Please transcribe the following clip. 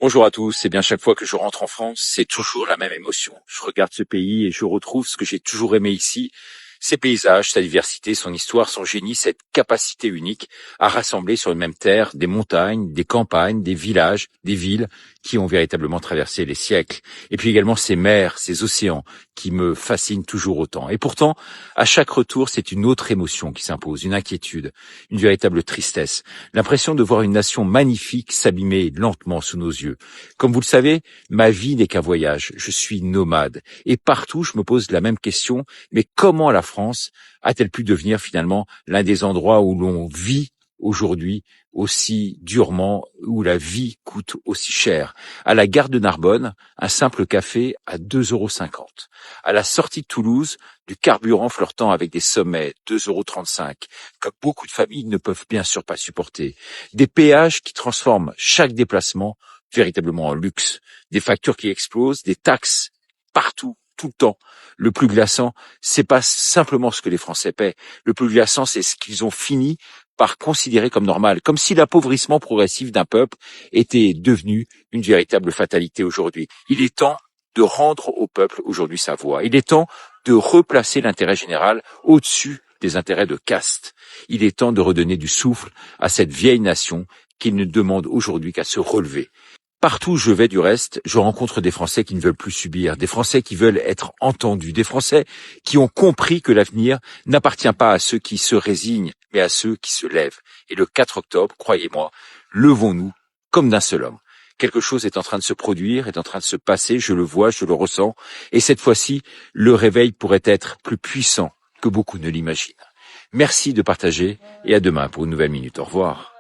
Bonjour à tous. Eh bien, chaque fois que je rentre en France, c'est toujours la même émotion. Je regarde ce pays et je retrouve ce que j'ai toujours aimé ici. Ses paysages, sa diversité, son histoire, son génie, cette capacité unique à rassembler sur une même terre des montagnes, des campagnes, des villages, des villes qui ont véritablement traversé les siècles. Et puis également ces mers, ces océans qui me fascinent toujours autant. Et pourtant, à chaque retour, c'est une autre émotion qui s'impose, une inquiétude, une véritable tristesse, l'impression de voir une nation magnifique s'abîmer lentement sous nos yeux. Comme vous le savez, ma vie n'est qu'un voyage. Je suis nomade. Et partout, je me pose la même question. Mais comment la France a-t-elle pu devenir finalement l'un des endroits où l'on vit aujourd'hui aussi durement, où la vie coûte aussi cher? À la gare de Narbonne, un simple café à 2,50 €. À la sortie de Toulouse, du carburant flirtant avec des sommets, 2,35 €, que beaucoup de familles ne peuvent bien sûr pas supporter. Des péages qui transforment chaque déplacement véritablement en luxe, des factures qui explosent, des taxes partout, tout le temps. Le plus glaçant, c'est pas simplement ce que les Français paient. Le plus glaçant, c'est ce qu'ils ont fini par considérer comme normal, comme si l'appauvrissement progressif d'un peuple était devenu une véritable fatalité aujourd'hui. Il est temps de rendre au peuple aujourd'hui sa voix. Il est temps de replacer l'intérêt général au-dessus des intérêts de caste. Il est temps de redonner du souffle à cette vieille nation qui ne demande aujourd'hui qu'à se relever. Partout où je vais du reste, je rencontre des Français qui ne veulent plus subir, des Français qui veulent être entendus, des Français qui ont compris que l'avenir n'appartient pas à ceux qui se résignent, mais à ceux qui se lèvent. Et le 4 octobre, croyez-moi, levons-nous comme d'un seul homme. Quelque chose est en train de se produire, est en train de se passer, je le vois, je le ressens, et cette fois-ci, le réveil pourrait être plus puissant que beaucoup ne l'imaginent. Merci de partager et à demain pour une nouvelle minute. Au revoir.